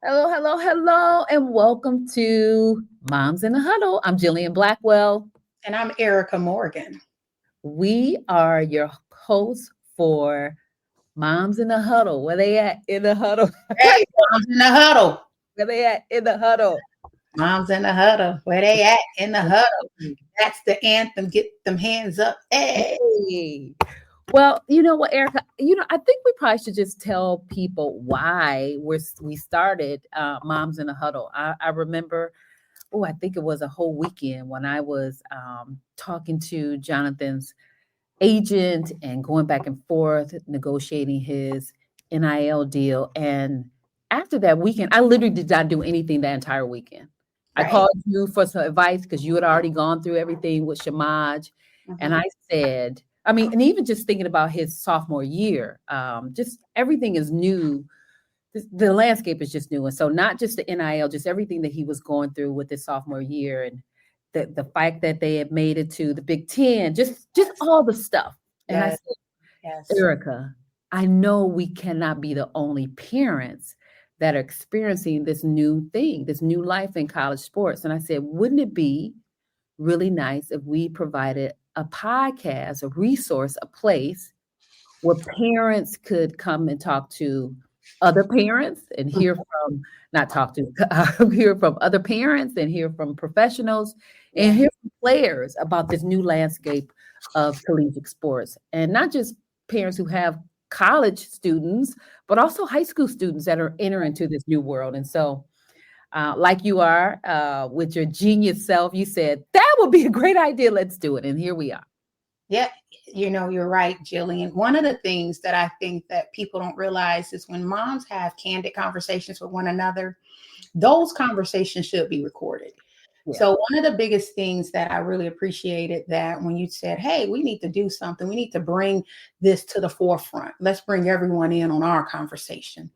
Hello, hello, hello, and welcome to Moms in the Huddle. I'm Jillian Blackwell. And I'm Erica Morgan. We are your hosts for Moms in the Huddle. Where they at in the huddle? Hey, Moms in the Huddle. Where they at in the huddle? Moms in the Huddle. Where they at in the huddle? That's the anthem. Get them hands up. Hey. Hey. Well, you know what, Erica? I think we probably should just tell people why we started Moms in the Huddle. I remember, I think it was a whole weekend when I was talking to Jonathan's agent and going back and forth, negotiating his NIL deal. And after that weekend, I literally did not do anything that entire weekend. I Right. called you for some advice because you had already gone through everything with Shamaj. And Mhm. I said, I mean, and even just thinking about his sophomore year, just everything is new. The landscape is just new. And so not just the NIL, just everything that he was going through with his sophomore year and the fact that they had made it to the Big Ten, just all the stuff. And I Yes. said, Yes. Erica, I know we cannot be the only parents that are experiencing this new thing, this new life in college sports. And I said, wouldn't it be really nice if we provided a podcast, a resource, a place where parents could come and talk to other parents and hear from, not talk to, hear from other parents and hear from professionals and Yeah. hear from players about this new landscape of collegiate sports. And not just parents who have college students, but also high school students that are entering into this new world. And so, like you are with your genius self, you said, that would be a great idea. Let's do it. And here we are. Yeah. You're right, Jillian. One of the things that I think that people don't realize is when moms have candid conversations with one another, those conversations should be recorded. Yeah. So one of the biggest things that I really appreciated that when you said, "Hey, we need to do something. We need to bring this to the forefront. Let's bring everyone in on our conversation."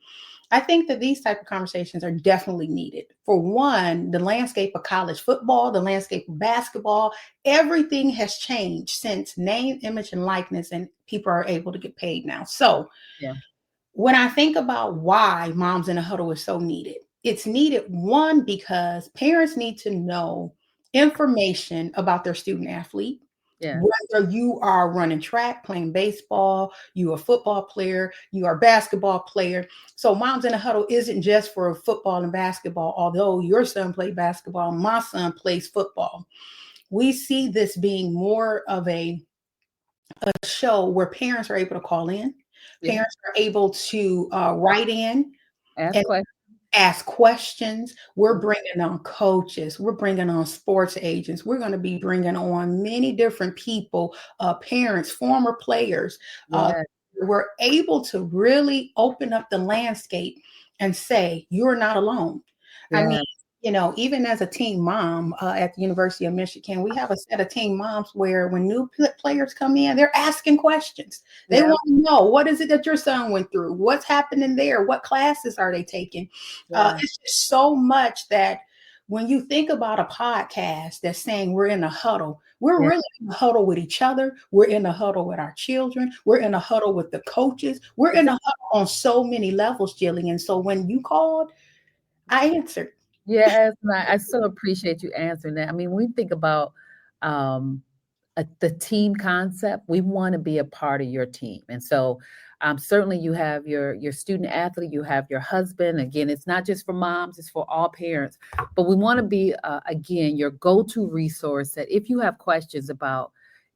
I think that these type of conversations are definitely needed. For one, the landscape of college football, the landscape of basketball, everything has changed since name, image, and likeness, and people are able to get paid now. So Yeah. when I think about why Moms in a Huddle is so needed, it's needed one because parents need to know information about their student athlete. Yeah. Whether you are running track, playing baseball, you are a football player, you are a basketball player. So Moms in a Huddle isn't just for football and basketball, although your son played basketball, my son plays football. We see this being more of a show where parents are able to call in, Yeah. parents are able to write in Ask and questions. ask questions. We're bringing on coaches, we're bringing on sports agents, we're going to be bringing on many different people, parents, former players. Uh, Yeah. we're able to really open up the landscape and say, you're not alone. I mean, Yeah. even as a teen mom at the University of Michigan, we have a set of teen moms where when new players come in, they're asking questions. They Yeah. want to know, what is it that your son went through? What's happening there? What classes are they taking? Yeah. It's just so much that when you think about a podcast that's saying we're in a huddle, we're Yeah. really in a huddle with each other. We're in a huddle with our children. We're in a huddle with the coaches. We're in a Exactly. huddle on so many levels, Jillian. So when you called, I answered. Yes, and I so appreciate you answering that. I mean, we think about um, the team concept. We want to be a part of your team, and so certainly you have your student athlete, you have your husband. Again, it's not just for moms; it's for all parents. But we want to be again your go-to resource that if you have questions about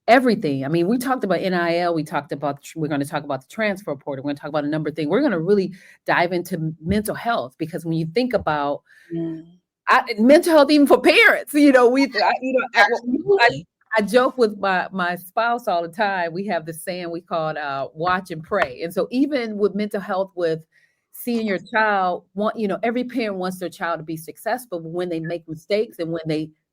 everything. I mean, we talked about NIL. We talked about we're going to talk about the transfer portal. We're going to talk about a number of things. We're going to really dive into mental health because when you think about Mm, mental health, even for parents, absolutely. I joke with my spouse all the time. We have this saying we call it watch and pray. And so even with mental health, with seeing your child, every parent wants their child to be successful, but when they make mistakes and when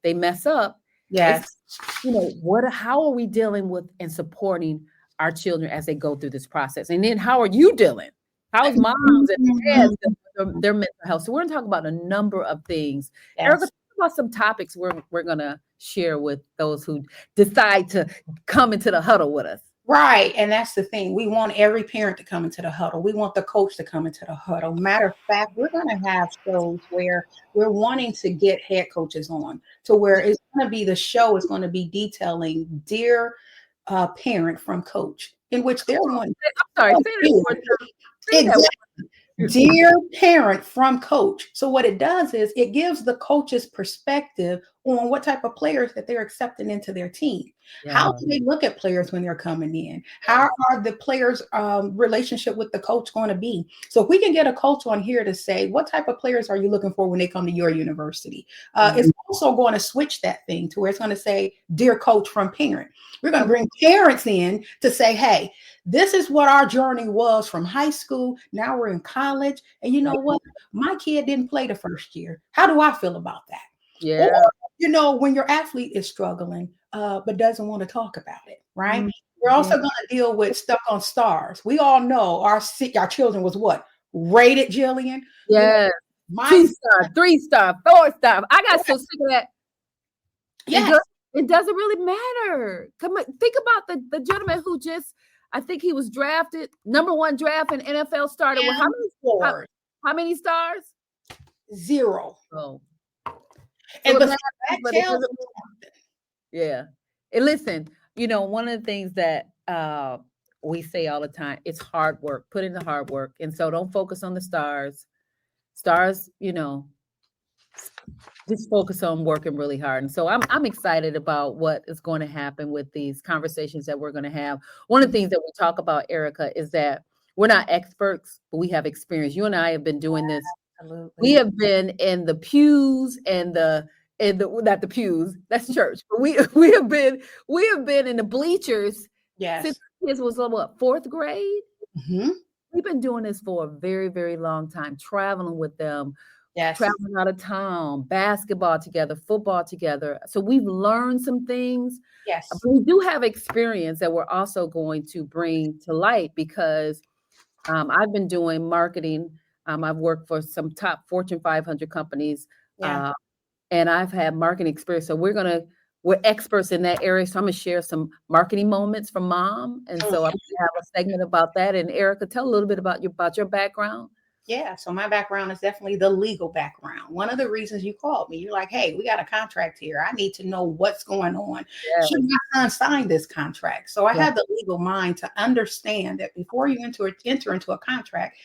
they mess up, it's Yes. how are we dealing with and supporting our children as they go through this process? And then how are you dealing? How's moms and dads dealing with their mental health? So we're going to talk about a number of things. Erica, Yes. talk about some topics we're going to share with those who decide to come into the huddle with us. Right. And that's the thing. We want every parent to come into the huddle. We want the coach to come into the huddle. Matter of fact, we're going to have shows where we're wanting to get head coaches on to where it's going to be the show is going to be detailing dear parent from coach, in which they're going I'm sorry, say that one more time. Say that exactly. one. Dear parent from coach. So what it does is it gives the coach's perspective on what type of players that they're accepting into their team. How Yeah. do they look at players when they're coming in? How are the players' relationship with the coach going to be? So if we can get a coach on here to say, what type of players are you looking for when they come to your university? Mhm. It's also going to switch that thing to where it's going to say, dear coach from parent. We're going to Okay. bring parents in to say, hey, this is what our journey was from high school. Now we're in college. And you know what? My kid didn't play the first year. How do I feel about that? Or, Yeah. when your athlete is struggling, but doesn't want to talk about it, right? Mm, We're yeah. also going to deal with stuck on stars. We all know our children was what? Rated, Jillian. You know, Yes. my 2 star, 3 star, 4 star. I got so sick of that. It yes, does it doesn't really matter. Come on, think about the gentleman who just I think he was drafted, #1 draft in NFL started with and how, forward how many stars? zero. Oh. So And it but matters, that but it tells doesn't. me something. Yeah. And listen, one of the things that we say all the time, it's hard work. Put in the hard work. And so don't focus on the stars. Stars, just focus on working really hard. And so I'm excited about what is going to happen with these conversations that we're going to have. One of the things that we talk about, Erica, is that we're not experts, but we have experience. You and I have been doing this. We Absolutely. have been in the pews and the not the pews, that's church. But we have been in the bleachers since Yes. kids was what, fourth grade? Mhm. We've been doing this for a very, very long time, traveling with them, Yes. traveling out of town, basketball together, football together. So we've learned some things, but Yes. we do have experience that we're also going to bring to light because I've been doing marketing. I've worked for some top Fortune 500 companies, Yeah. uh, and I've had marketing experience. So we're experts in that area. So I'm gonna share some marketing moments from mom, and so I'm gonna have a segment about that. And Erica, tell a little bit about your background. Yeah, so my background is definitely the legal background. One of the reasons you called me, you're like, hey, we got a contract here. I need to know what's going on. Should Yes, my son sign this contract? So I yes, had the legal mind to understand that before you enter into a contract,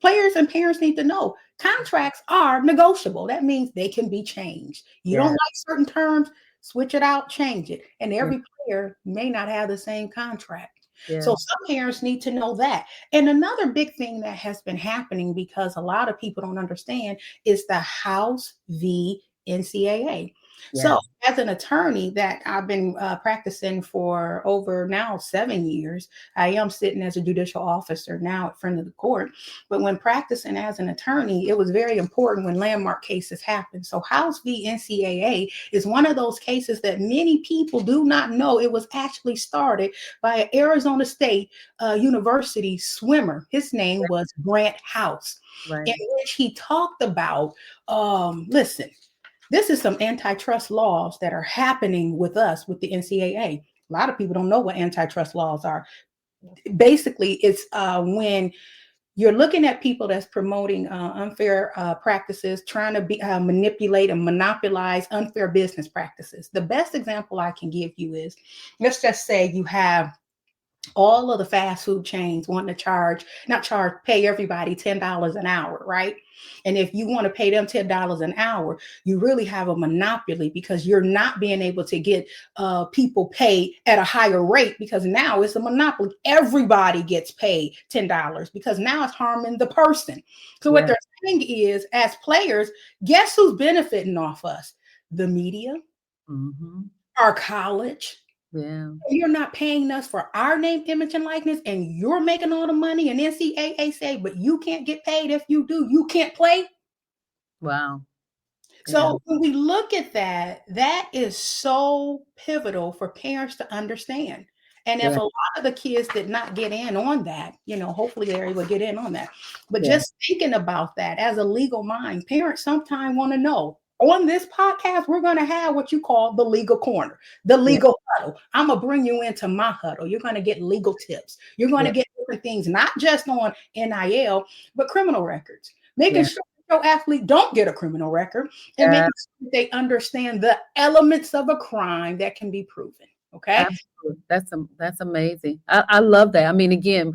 players and parents need to know contracts are negotiable. That means they can be changed. You don't yes, like certain terms, switch it out, change it. And yes, every player may not have the same contract. So yes, some parents need to know that. And another big thing that has been happening because a lot of people don't understand is the House v. NCAA. So, yes, as an attorney that I've been practicing for over now 7 years, I am sitting as a judicial officer now at front of the court. But when practicing as an attorney, it was very important when landmark cases happen. So House v. NCAA is one of those cases that many people do not know. It was actually started by an Arizona State University swimmer. His name was Grant House, in right. which he talked about, listen, this is some antitrust laws that are happening with us with the NCAA. A lot of people don't know what antitrust laws are. Basically, it's when you're looking at people that's promoting unfair practices, trying to manipulate and monopolize unfair business practices. The best example I can give you is, let's just say you have all of the fast food chains wanting to not charge, pay everybody $10 an hour, right? And if you want to pay them $10 an hour, you really have a monopoly because you're not being able to get people paid at a higher rate because now it's a monopoly. Everybody gets paid $10 because now it's harming the person. So what Yeah. they're saying is, as players, guess who's benefiting off us? The media, Hmm. our college, Yeah. you're not paying us for our name, image, and likeness, and you're making all the money. And NCAA say, but you can't get paid. If you do, you can't play. Wow. Yeah. So when we look at that, that is so pivotal for parents to understand. And if Yeah. a lot of the kids did not get in on that, hopefully they're able to get in on that. But Yeah. just thinking about that as a legal mind, parents sometimes want to know. On this podcast, we're going to have what you call the legal corner, the Yeah. legal huddle. I'm going to bring you into my huddle. You're going to get legal tips. You're going Yeah. to get different things, not just on NIL, but criminal records, making Yeah. sure your athlete don't get a criminal record and Yeah. making sure they understand the elements of a crime that can be proven. Okay. Absolutely. That's amazing. I love that. I mean, again,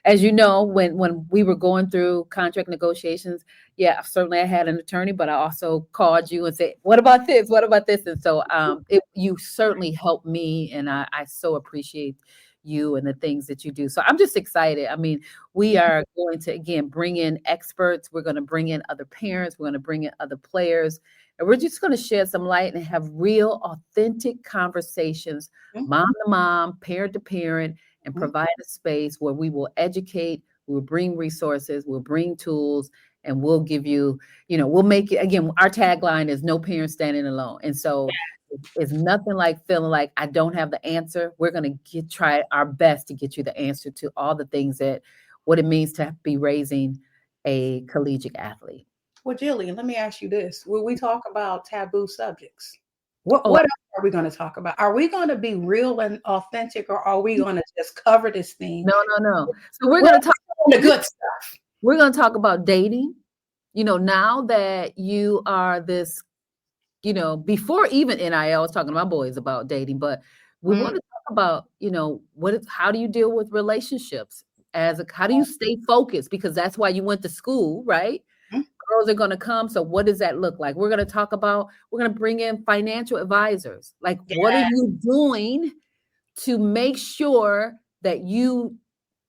as you know, when we were going through contract negotiations, yeah, certainly I had an attorney, but I also called you and said, "What about this? What about this?" And so, you certainly helped me, and I so appreciate you and the things that you do. So I'm just excited. I mean, we are going to again bring in experts. We're going to bring in other parents. We're going to bring in other players, and we're just going to shed some light and have real, authentic conversations, mom to mom, parent to parent, and Mhm. provide a space where we will educate, we'll bring resources, we'll bring tools, and we'll give you, we'll make it again. Our tagline is no parent standing alone. And so it's nothing like feeling like I don't have the answer. We're going to try our best to get you the answer to all the things that what it means to be raising a collegiate athlete. Well, Jillian, let me ask you this. Will we talk about taboo subjects? Oh, What else are we going to talk about? Are we going to be real and authentic, or are we going to just cover this thing? no, no, no. So we're We're going to talk. on the good stuff. We're going to talk about dating. Now that you are this, before even NIL, I was talking to my boys about dating, but we Mm, want to talk about, how do you deal with relationships how do you stay focused? Because that's why you went to school, right? mm, Girls are going to come. So what does that look like? We're going to bring in financial advisors. Like, what are yeah, you doing to make sure that you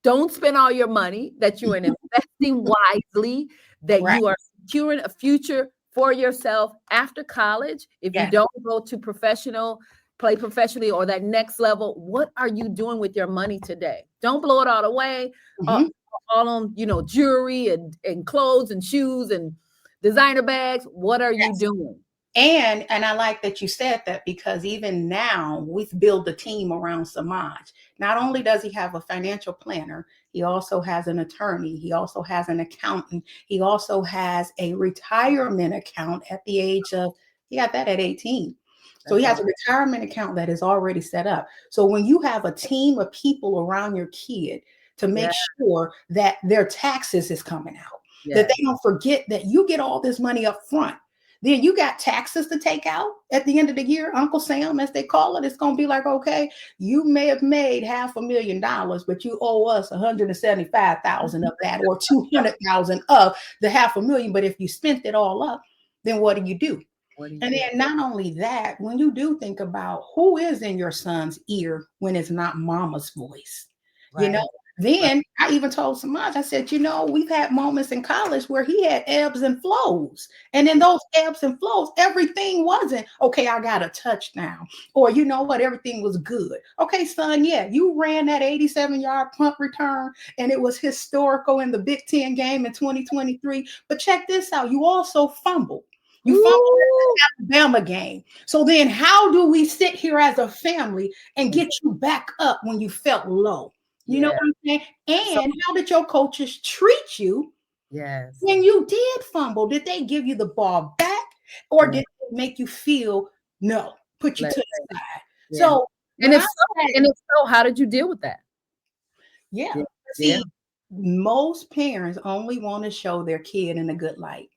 don't spend all your money, that you are investing wisely, that right. you are securing a future for yourself after college? If you Yes. don't go to play professionally or that next level, what are you doing with your money today? Don't blow it all away, uh, Mhm. all on, jewelry and clothes and shoes and designer bags. What are you doing? And I like that you said that, because even now we've built a team around Samaj. Not only does he have a financial planner, he also has an attorney, he also has an accountant, he also has a retirement account at the age of, he got that at 18. So he That's has all. a retirement account that is already set up. So when you have a team of people around your kid to Yeah, make sure that their taxes is coming out, that yeah, they don't forget that you get all this money up front, then you got taxes to take out at the end of the year. Uncle Sam, as they call it, it's going to be like, okay, you may have made $500,000, but you owe us 175,000 of that, or 200,000 of the 500,000. But if you spent it all up, then what do? what do you And do? then not only that, when you do think about who is in your son's ear when it's not mama's voice, you know, Right, right. then I even told Samaj, I said, we've had moments in college where he had ebbs and flows. And in those ebbs and flows, everything wasn't, okay, I got a touchdown. Or you know what, everything was good. Okay, son, yeah, you ran that 87-yard punt return and it was historical in the Big Ten game in 2023. But check this out, you also fumbled. You fumbled Ooh, at the Alabama game. So then how do we sit here as a family and get you back up when you felt low? You know yeah. what I'm saying? So And how did your coaches treat you yes, when you did fumble? Did they give you the ball back, or yeah. did they make you feel no, put you Let to the side? Yeah. So And when I say, if so, how did you deal with that? yeah, Yeah. Yeah, see, most parents only want to show their kid in a good light.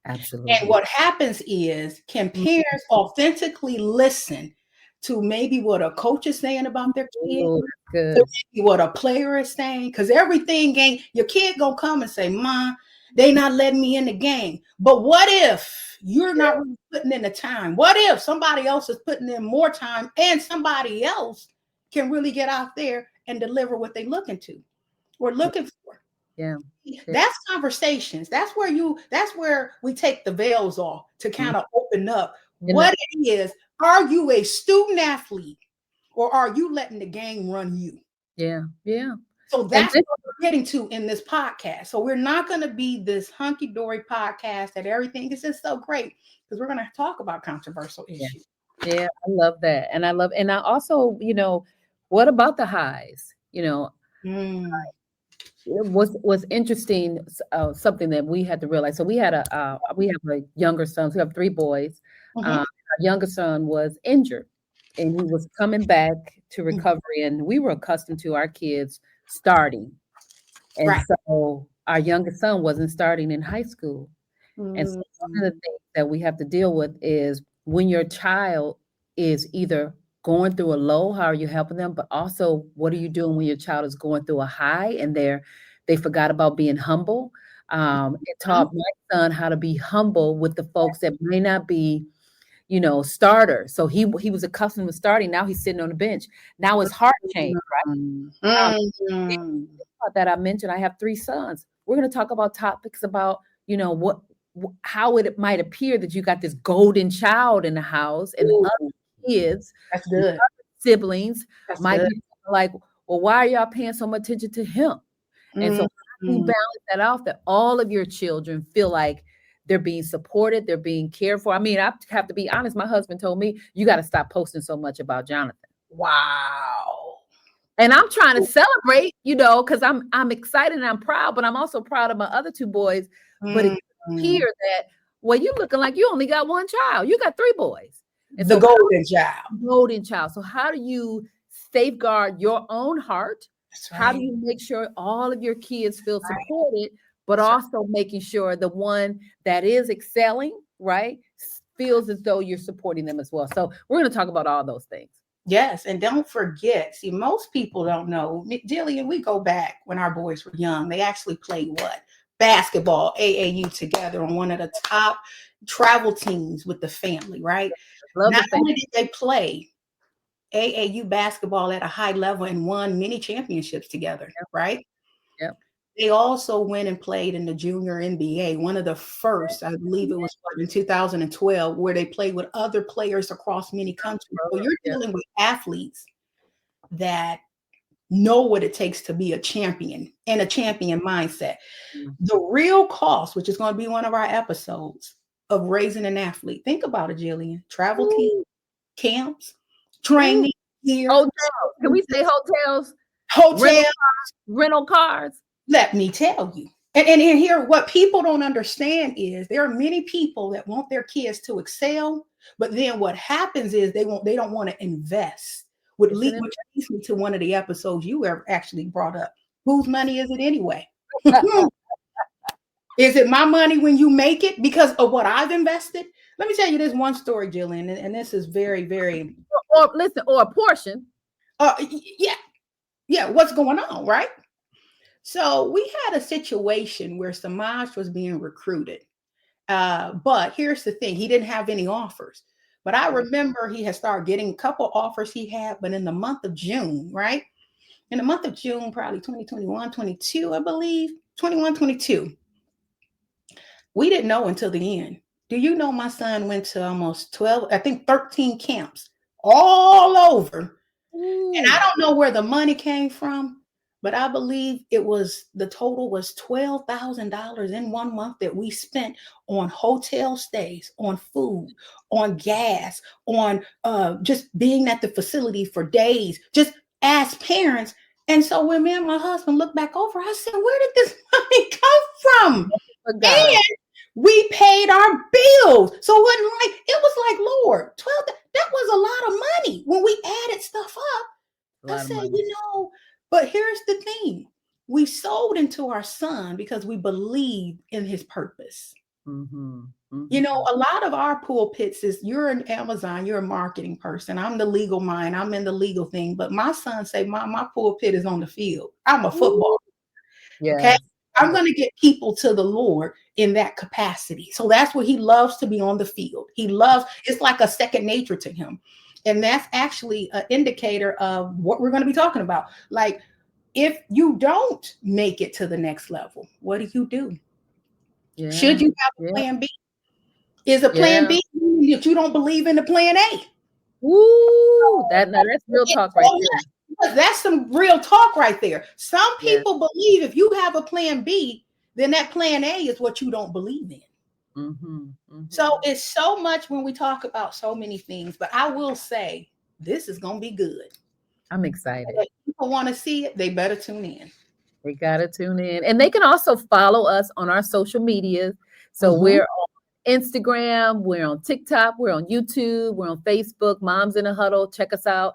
And absolutely. what happens is, can Mhm. parents authentically listen to maybe what a coach is saying about their kid, Ooh, that's to good. maybe what a player is saying? Because everything ain't, your kid gonna come and say, "Mom, they not letting me in the game." But what if you're not really putting in the time? What if somebody else is putting in more time and somebody else can really get out there and deliver what they're looking to or Yeah, looking for? yeah, yeah. That's conversations. That's where we take the veils off to Mhm. kind of open up And what it is. Are you a student athlete, or are you letting the game run you? yeah, yeah. So And that's this what we're getting to in this podcast. So we're not going to be this hunky-dory podcast that everything is just so great, because we're going to talk about controversial yeah, issues. yeah, I love that. And I also, what about the highs? Mm. What's interesting, something that we had to realize. So we have a younger son. So we have three boys. Mhm. Our younger son was injured, and he was coming back to recovery. And we were accustomed to our kids starting, and Right. so our youngest son wasn't starting in high school. And so one of the Mhm. things that we have to deal with is when your child is either going through a low, how are you helping them? But also, what are you doing when your child is going through a high and they forgot about being humble? It Mhm. taught my son how to be humble with the folks that may not be, starters. So he was accustomed to starting. Now he's sitting on the bench. Now his heart changed, right? Mhm. Um, Mhm. that I mentioned, I have three sons. We're going to talk about topics about, how it might appear that you got this golden child in the house and other Ooh, kids, that's the good. other siblings That's might good. be like, well, why are y'all paying so much attention to him? And so how do you Mhm. balance that out that all of your children feel like they're being supported, they're being cared for? I mean, I have to be honest. My husband told me, you got to stop posting so much about Jonathan. Wow. And I'm trying to celebrate, because I'm excited and I'm proud, but I'm also proud of my other two boys. But it Mhm. appears that, well, you looking like you only got one child. You got three boys. And The so golden child. golden child. So how do you safeguard your own heart? That's How do right. you make sure all of your kids feel Right. supported, but That's right. also making sure the one that is excelling, right, feels as though you're supporting them as well. So we're going to talk about all those things. Yes, and don't forget, see, most people don't know. Jillian, we go back when our boys were young. They actually played what? Basketball, AAU together on one of the top travel teams with the family, right? Love Not the family. only did they play AAU basketball at a high level and won many championships together, right? Yep. They also went and played in the junior NBA, one of the first, I believe it was in 2012, where they played with other players across many countries. So you're Yep. dealing with athletes that know what it takes to be a champion and a champion mindset. Mm. The real cost, which is going to be one of our episodes of raising an athlete. Think about it, Jillian. Travel team, Ooh, camps, ooh. training here, Hotels. Can we say hotels? Rental hotel. rental cars. Let me tell you. And here, what people don't understand is there are many people that want their kids to excel, but then what happens is they don't want to invest. It's an Which leads me to one of the episodes you ever actually brought up. Whose money is it anyway? Is it my money when you make it because of what I've invested? Let me tell you this one story, Jillian, and this is very, very, or listen, or a portion. yeah, yeah. What's going on, right? So we had a situation where Samaj was being recruited. But here's the thing, he didn't have any offers. But I remember he had started getting a couple offers he had, but in the month of June, right? In the month of June, probably 2021, 22, I believe, 21, 22. We didn't know until the end. Do you know my son went to almost 12, I think 13 camps all over, and I Ooh, don't know where the money came from, but I believe it was the total was $12,000 in 1 month that we spent on hotel stays, on food, on gas, on just being at the facility for days, just as parents. And so when me and my husband looked back over, I said, "Where did this money come from?" for God. And we paid our bills. So it was like, Lord, 12, that was a lot of money when we added stuff up. A I lot of said, money. but here's the thing. We sold into our son because we believed in his purpose. Mm-hmm. Mm-hmm. A lot of our pulpits is you're an Amazon, you're a marketing person. I'm the legal mind, I'm in the legal thing. But my son say, my pulpit is on the field. I'm a Ooh, football. Okay. yes. I'm going to get people to the Lord in that capacity. So that's what he loves to be on the field. He loves, it's like a second nature to him. And that's actually an indicator of what we're going to be talking about. Like, if you don't make it to the next level, what do you do? Should Yeah. you have a Yeah. plan B? Is a plan Yeah. B that you don't believe in the plan A? Ooh, that's real talk right there. That's some real talk right there. Some Yeah. people believe if you have a plan B, then that plan A is what you don't believe in. Mm-hmm. Mm-hmm. So it's so much when we talk about so many things, but I will say this is going to be good. I'm excited. If people want to see it, they better tune in. They gotta tune in. And they can also follow us on our social medias. So Mhm. we're on Instagram, we're on TikTok, we're on YouTube, we're on Facebook, Moms in a Huddle. Check us out.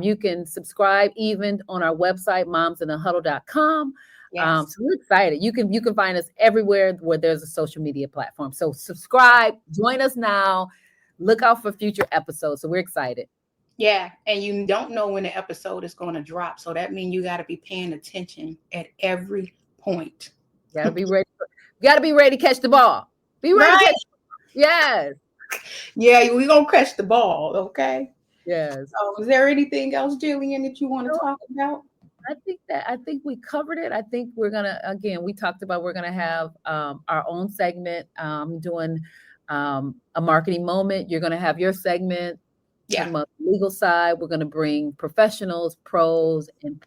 You can subscribe even on our website, momsinahuddle.com. Yes. So we're excited. You can find us everywhere where there's a social media platform. So subscribe, join us now. Look out for future episodes. So we're excited. Yeah, and you don't know when the episode is going to drop, so that means you got to be paying attention at every point. Gotta be ready. Gotta be ready to catch the ball. Be ready to Right? catch. Yes. Yeah, we're going to catch the ball, okay? Yes. So, is there anything else, Jillian, that you want to No, talk about? I think we covered it. I think we're gonna again. We talked about we're gonna have our own segment, doing a marketing moment. You're gonna have your segment Yeah. talking about the legal side. We're gonna bring professionals, pros, and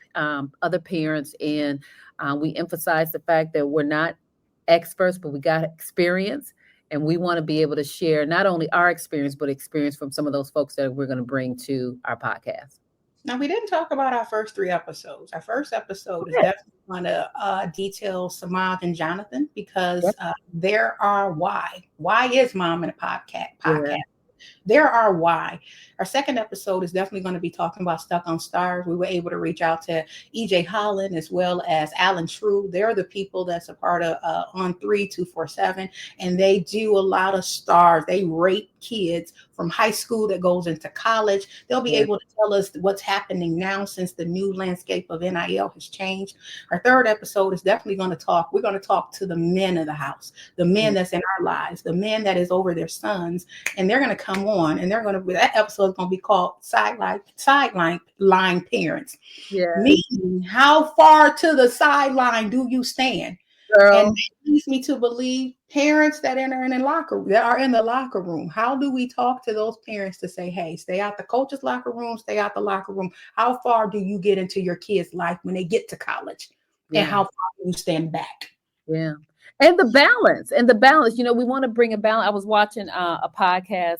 other parents, and we emphasize the fact that we're not experts, but we got experience, and we want to be able to share not only our experience, but experience from some of those folks that we're gonna bring to our podcast. Now, we didn't talk about our first 3 episodes. Our first episode is definitely going to detail Samaj and Jonathan because Yep. there are why. Why is mom in a podcast? Yeah. There are why. Our second episode is definitely going to be talking about Stuck on Stars. We were able to reach out to EJ Holland as well as Alan True. They're the people that's a part of On 3247, and they do a lot of stars. They rate kids from high school that goes into college. They'll be Yeah. able to tell us what's happening now since the new landscape of NIL has changed. Our third episode is definitely going to talk. We're going to talk to the men of the house, the men that's in our lives, the men that is over their sons, and they're going to come on, and they're going to be that episode is going to be called sideline line parents, Yeah. meaning how far to the sideline do you stand? And Girl. that leads me to believe parents that enter in the locker that are in the locker room. How do we talk to those parents to say, hey, stay out the coach's locker room, stay out the locker room? How far do you get into your kids' life when they get to college? And Yeah. how far do you stand back? Yeah. And the balance, we want to bring a balance. I was watching a podcast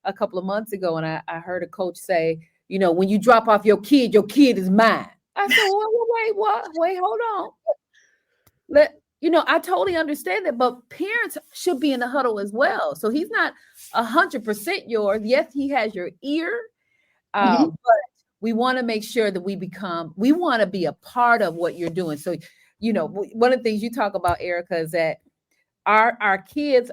a couple of months ago, and I heard a coach say, when you drop off your kid is mine. I said, well, wait, what? Wait, hold on. I totally understand that, but parents should be in the huddle as well. So he's not 100% yours. Yes, he has your ear, Mhm. but we want to make sure that we want to be a part of what you're doing. So, one of the things you talk about, Erica, is that our kids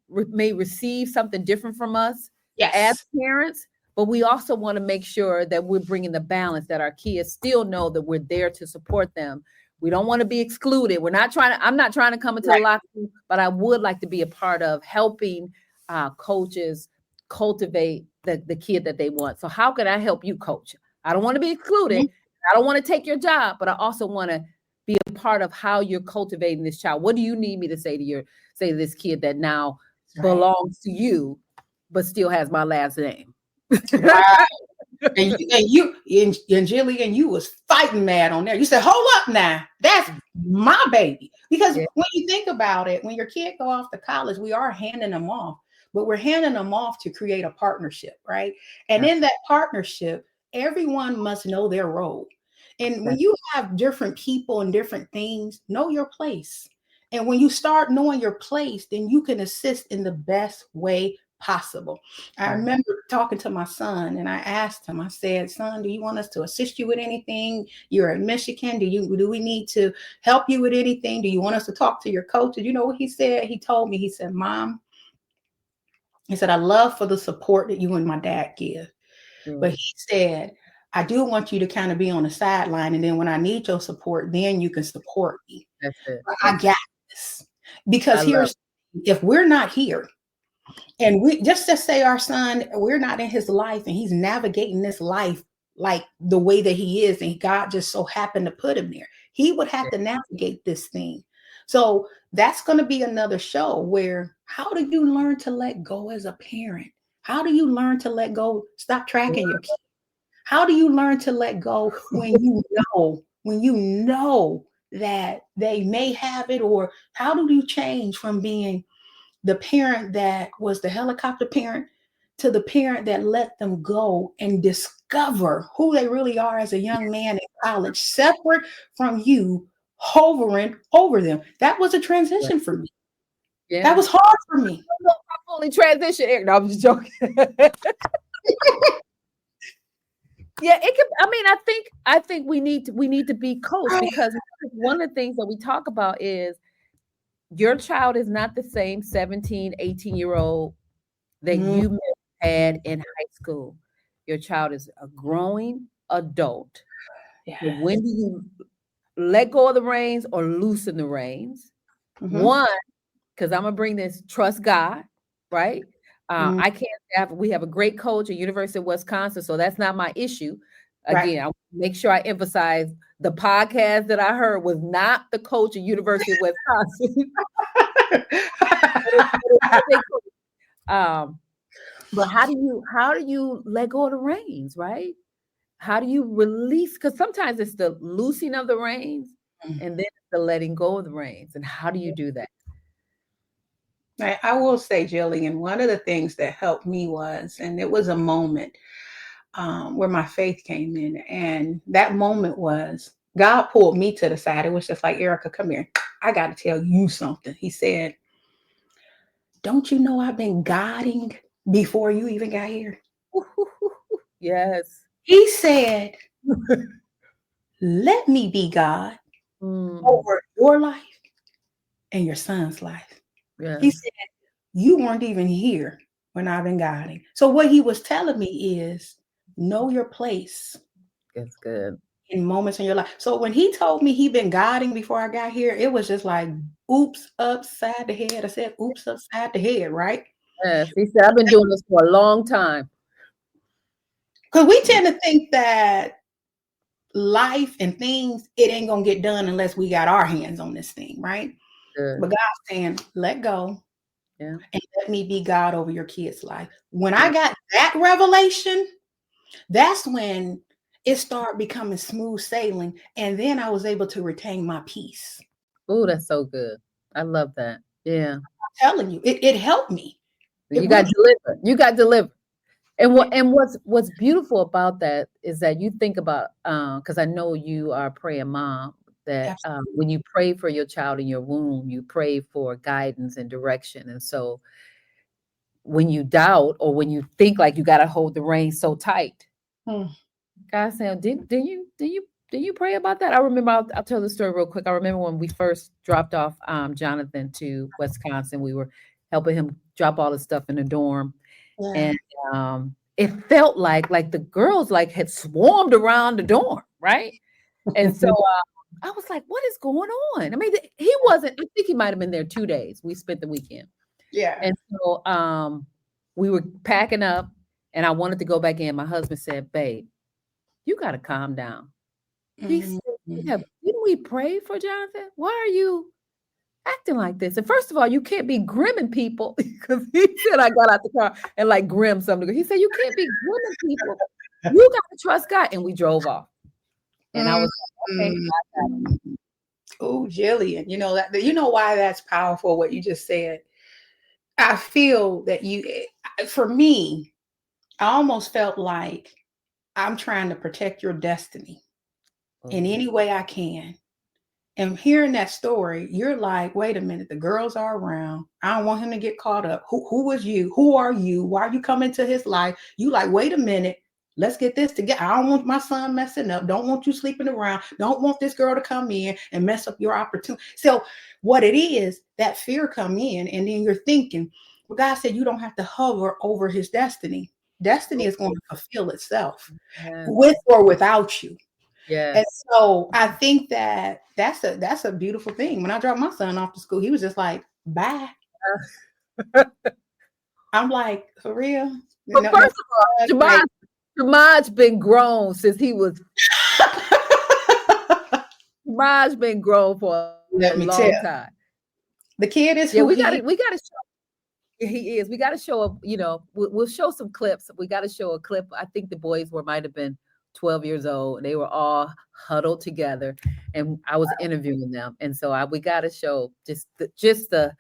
may receive something different from us as Yes. parents, but we also want to make sure that we're bringing the balance that our kids still know that we're there to support them. We don't want to be excluded. I'm not trying to come into the Right. locker room, but I would like to be a part of helping coaches cultivate the kid that they want. So how can I help you, coach? I don't want to be excluded. Mhm. I don't want to take your job, but I also want to be a part of how you're cultivating this child. What do you need me to say to this kid that now That's right. belongs to you, but still has my last name? Right. And Jillian, you was fighting mad on there. You said, hold up now. That's my baby. Because Yeah, when you think about it, when your kid go off to college, we are handing them off, but we're handing them off to create a partnership, right? And that's in that partnership, everyone must know their role. And when that's you have different people and different things, know your place. And when you start knowing your place, then you can assist in the best way possible. I right. remember talking to my son and I asked him, I said, son, do you want us to assist you with anything? You're in Michigan. Do we need to help you with anything? Do you want us to talk to your coach? And you know what he said? He told me, he said, Mom, he said, I love for the support that you and my dad give. But Yeah, he said, I do want you to kind of be on the sideline. And then when I need your support, then you can support me. that's it. But I That's it. got this. Because I love here's, if we're not here, and we just say our son, we're not in his life and he's navigating this life like the way that he is, and God just so happened to put him there. He would have it. to navigate this thing. So that's going to be another show where how do you learn to let go as a parent? How do you learn to let go? Stop tracking your kids. How do you learn to let go when you know that they may have it, or how do you change from being the parent that was the helicopter parent to the parent that let them go and discover who they really are as a young man and college separate from you hovering over them. That was a Yeah. transition for me. That Yeah. was hard for me. No, I fully transition, Eric. No, I'm just joking. Yeah, it can. I mean, I think we need to be coached because one of the things that we talk about is your child is not the same 17, 18-year-old that Mm, you may have had in high school. Your child is a growing adult. So yes. when do you let go of the reins or loosen the reins? Hmm. One, because I'm gonna bring this trust God, right? Mm, I can't have we have a great coach at University of Wisconsin, so that's not my issue. right. Again, I make sure I emphasize the podcast that I heard was not the coach at University of Wisconsin. um, but how do you let go of the reins, right? How do you release? Because sometimes it's the loosing of the reins and then it's the letting go of the reins. And how do you do that? I will say, Jillian, one of the things that helped me was, and it was a moment where my faith came in, and that moment was God pulled me to the side. It was just like, Erika, come here. I got to tell you something. He said, don't you know I've been guiding before you even got here? Yes. He said, let me be God Mm, over your life and your son's life. He yes. said, you weren't even here when I've been guiding. So what he was telling me is know your place That's good. in moments in your life. So when he told me he'd been guiding before I got here, it was just like, oops, upside the head. I said, oops, upside the head, right? Yes. He said, I've been doing this for a long time. Because we tend to think that life and things, it ain't going to get done unless we got our hands on this thing, right? But Good. God's saying, let go Yeah. and let me be God over your kid's life. When Yeah. I got that revelation, that's when it started becoming smooth sailing. And then I was able to retain my peace. Oh, that's so good. I love that. Yeah. I'm telling you, it helped me. It You got really, delivered. You got delivered. And yeah, what's beautiful about that is that you think about because I know you are a praying mom that when absolutely. you pray for your child in your womb, you pray for guidance and direction. And so when you doubt or when you think like you got to hold the reins so tight, Hmm. God said, did you pray about that? I remember. I'll tell the story real quick. I remember when we first dropped off Jonathan to Wisconsin. We were helping him drop all his stuff in the dorm, Yeah. and it felt like the girls like had swarmed around the dorm, right? And so I was like, "What is going on?" I mean, he wasn't. I think he might have been there 2 days. We spent the weekend, Yeah. and so we were packing up, and I wanted to go back in. My husband said, "Babe, you got to calm down." He Mhm. said, "Didn't we pray for Jonathan? Why are you acting like this?" And first of all, you can't be grimming people because he said I got out the car and like grim something. He said, "You can't be grimming people. You got to trust God." And we drove off. And I Mm. was like, okay, I got it. Oh, Jillian, you know that you know why that's powerful. What you just said. I feel that for me, I almost felt like I'm trying to protect your destiny in Oh, any way I can. And hearing that story, you're like, wait a minute, the girls are around. I don't want him to get caught up. Who is you? Who are you? Why are you coming to his life? You like, wait a minute. Let's get this together. I don't want my son messing up. Don't want you sleeping around. Don't want this girl to come in and mess up your opportunity. So what it is, that fear come in, and then you're thinking, well, God said you don't have to hover over his destiny. Destiny is going to fulfill itself yes, with or without you. And yes. so I think that that's a beautiful thing. When I dropped my son off to school, he was just like, "Bye." I'm like, "For real?" But No, no. first of all, Like, Jamad's been grown since he was. Jamad's been grown for a let me tell long you, time. the kid is Yeah, who we got he. to. We got to show. He is. We got to show a. We'll show some clips. We got to show a clip. I think the boys might have been 12 years old. They were all huddled together, and I was interviewing them. And so we got to show just the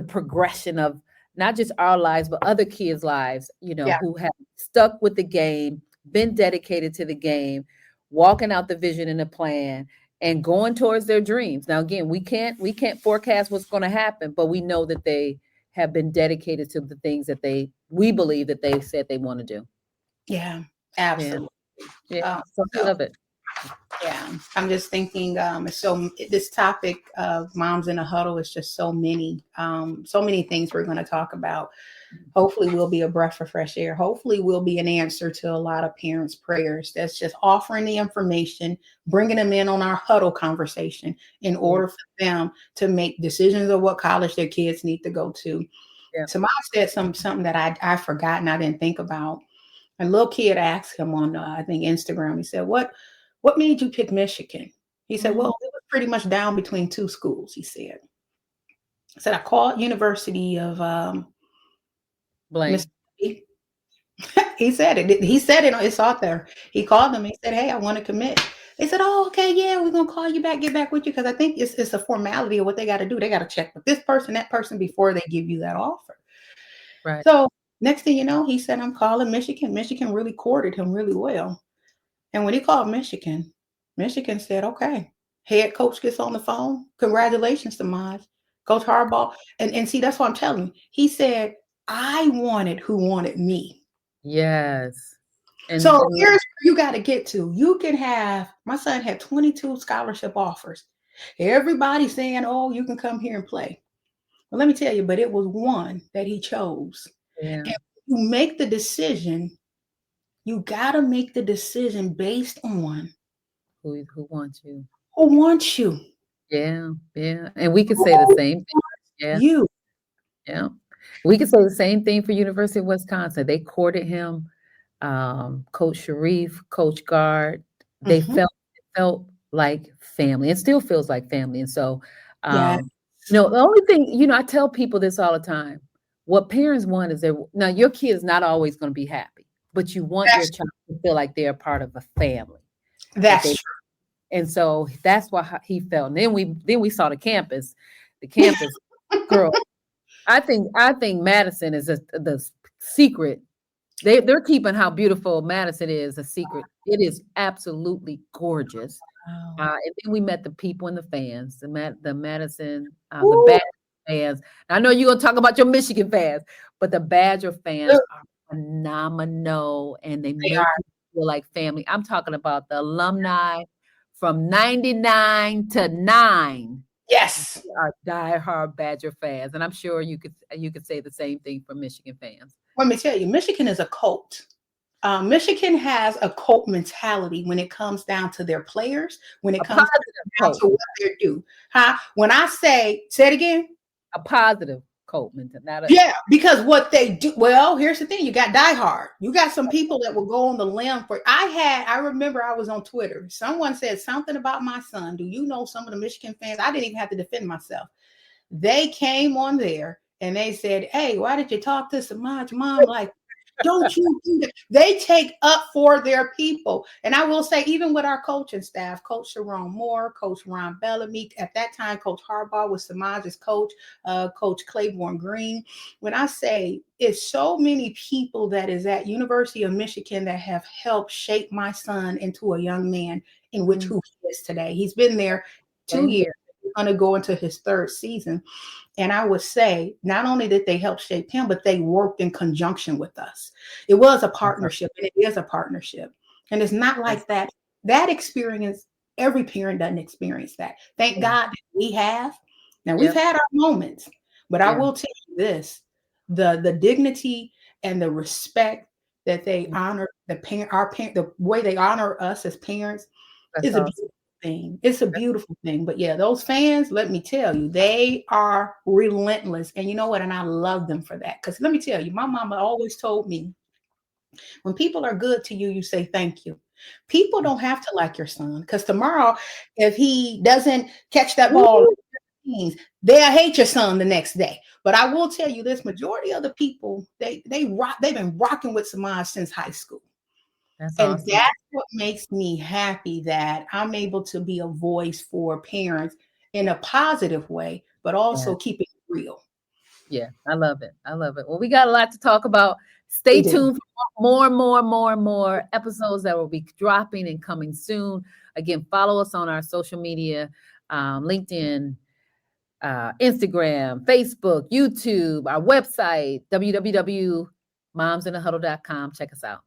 progression of not just our lives, but other kids' lives. Yeah. Who have stuck with the game, been dedicated to the game. walking out the vision and the plan and going towards their dreams. Now, again, we can't forecast what's going to happen, but we know that they have been dedicated to the things that we believe that they said they want to do. Yeah, Yeah. absolutely. Yeah. So I So love it. yeah, I'm just thinking. So this topic of moms in a huddle is just so many things we're going to talk about. Hopefully, we'll be a breath of fresh air. Hopefully, we'll be an answer to a lot of parents' prayers. That's just offering the information, bringing them in on our huddle conversation in Yeah. order for them to make decisions of what college their kids need to go to. Yeah. So, mom said something that I forgot and I didn't think about. A little kid asked him on, I think, Instagram. He said, What made you pick Michigan?" He said, Mhm. "Well, it was pretty much down between two schools." He said, "I called University of Blame. Mississippi." He said it. He said it. It's out there. He called them. He said, "Hey, I want to commit." They said, "Oh, okay, yeah, we're gonna call you back, get back with you, because I think it's a formality of what they got to do. They got to check with this person, that person before they give you that offer." Right. So next thing you know, he said, "I'm calling Michigan." Michigan really courted him really well. And when he called Michigan, Michigan said, "Okay." Head coach gets on the phone. "Congratulations, Samaj. Coach Harbaugh." And see, that's what I'm telling you. He said, "I wanted who wanted me." Yes. So And here's where you got to get to. You can have, my son had 22 scholarship offers. Everybody saying, "Oh, you can come here and play." Well, let me tell you, but it was one that he chose. yeah, And you make the decision, you got to make the decision based on who wants you? who wants you. Yeah, yeah. And we could Who say the same thing. wants Yeah, you. yeah. We could say the same thing for University of Wisconsin. They courted him, Coach Sharif, Coach Guard. They Mhm. felt like family. It still feels like family. And so, Yeah. um, the only thing, I tell people this all the time. What parents want is now your kid is not always going to be happy, but you want your That's child to feel like they're part of a family. That that's they true. And so that's why he felt. And then we saw the campus girl. I think Madison is the secret. They're keeping how beautiful Madison is a secret. It is absolutely gorgeous. Wow. And then we met the people and the fans, the Madison, the Woo. Badger fans. I know you're gonna talk about your Michigan fans, but the Badger fans are phenomenal, and they They make are. you feel like family. I'm talking about the alumni from '99 to '9. Yes. They are diehard Badger fans, and I'm sure you could say the same thing for Michigan fans. Let me tell you, Michigan is a cult. Michigan has a cult mentality when it comes down to their players, when it A comes positive down cult, to what they do. Huh? When I say it again. a positive cult mentality, not a Yeah, because what they do, well, here's the thing: you got diehard. You got some people that will go on the limb for. I remember I was on Twitter. Someone said something about my son. Do you know some of the Michigan fans? I didn't even have to defend myself. They came on there and they said, "Hey, why did you talk to Samaj's mom like?" Don't you do that? They take up for their people. And I will say, even with our coaching staff, Coach Sharon Moore, Coach Ron Bellamy, at that time, Coach Harbaugh was Samaj's coach, Coach Claiborne Green. When I say it's so many people that is at University of Michigan that have helped shape my son into a young man in which mm, who he is today. He's been there two same years. here. He's going to go into his third season. And I would say, not only did they help shape him, but they worked in conjunction with us. It was a partnership, and it is a partnership. And it's not Yes, like that. That experience, every parent doesn't experience that. Thank yeah, God that we have. Now we've yep, had our moments, but I yeah, will tell you this: the dignity and the respect that they mm, honor the way they honor us as parents that's is a awesome. beautiful thing. It's a beautiful thing. But yeah, those fans, let me tell you, they are relentless. And you know what? And I love them for that. Because let me tell you, my mama always told me, when people are good to you, you say thank you. People don't have to like your son, because tomorrow, if he doesn't catch that ball, Woo, they'll hate your son the next day. But I will tell you this: majority of the people, they've been rocking with Samaj since high school. that's And awesome. that's what makes me happy, that I'm able to be a voice for parents in a positive way, but Yeah, also keep it real. Yeah, I love it. I love it. Well, we got a lot to talk about. We Stay do. tuned for more episodes that will be dropping and coming soon. Again, follow us on our social media, LinkedIn, Instagram, Facebook, YouTube, our website, www.momsinthehuddle.com. Check us out.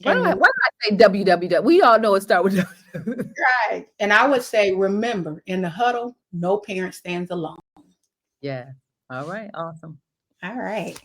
And Why do I say www? We all know it start with W. right. And I would say, remember, in the huddle, no parent stands alone. Yeah. All right. Awesome. All right.